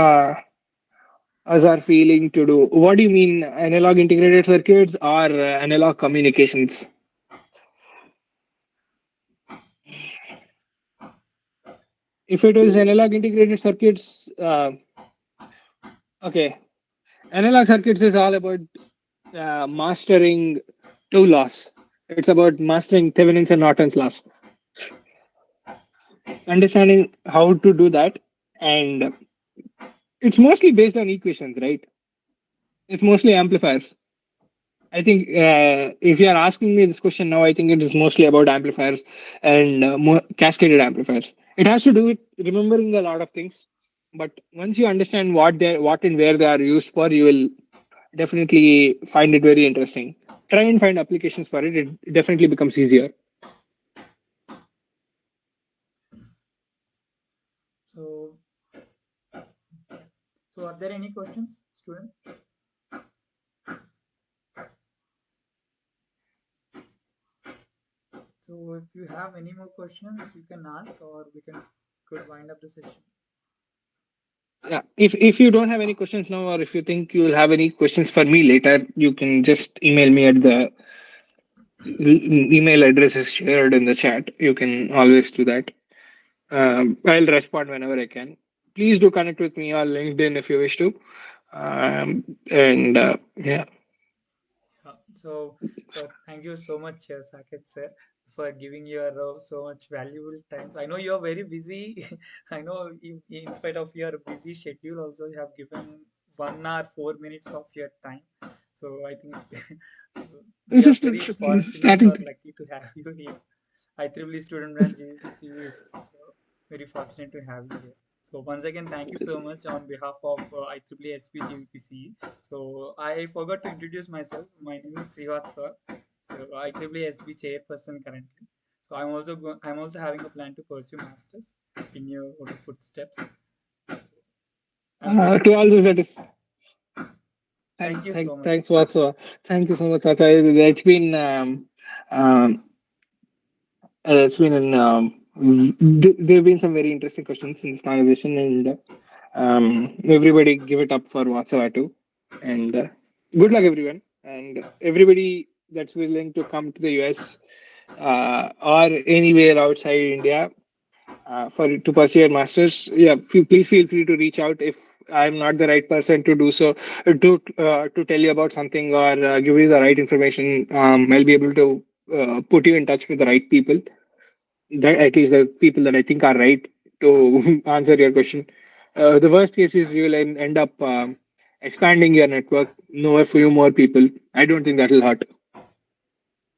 us are feeling to do. What do you mean, analog integrated circuits or analog communications? If it was analog integrated circuits, okay, analog circuits is all about mastering two laws. It's about mastering Thevenin's and Norton's laws. Understanding how to do that, and it's mostly based on equations, right? It's mostly amplifiers. I think if you are asking me this question now, I think it is mostly about amplifiers and more cascaded amplifiers. It has to do with remembering a lot of things, but once you understand what and where they are used for, you will definitely find it very interesting. Try and find applications for it. It definitely becomes easier. So, so are there any questions, students? So, if you have any more questions, you can ask, or we could wind up the session. Yeah. If you don't have any questions now, or if you think you will have any questions for me later, you can just email me at the email address is shared in the chat. You can always do that. I'll respond whenever I can. Please do connect with me on LinkedIn if you wish to. And yeah. So, thank you so much, Saket sir, for giving your so much valuable time. So I know you are very busy. I know in spite of your busy schedule, also you have given 1 hour 4 minutes of your time. So I think we This are is very fortunate or starting. lucky to have you here. IEEE student branch GVPC is very fortunate to have you here. So once again, thank you so much on behalf of IEEE SB GVPCE. So I forgot to introduce myself. My name is Srivatsa. So IEEE SB chairperson currently. So I'm also having a plan to pursue masters in your footsteps. I'm very To all those that is thank you so much. thanks Vatsa. Thank you so much, Vatsa. Um, it's been an there have been some very interesting questions in this conversation, and everybody give it up for Vatsa too. And good luck, everyone, and everybody that's willing to come to the US or anywhere outside India for to pursue your masters. Yeah, please feel free to reach out if I'm not the right person to do so, to tell you about something or give you the right information. I'll be able to put you in touch with the right people, that at least the people that I think are right to answer your question. The worst case is you will end up expanding your network, know a few more people. I don't think that will hurt.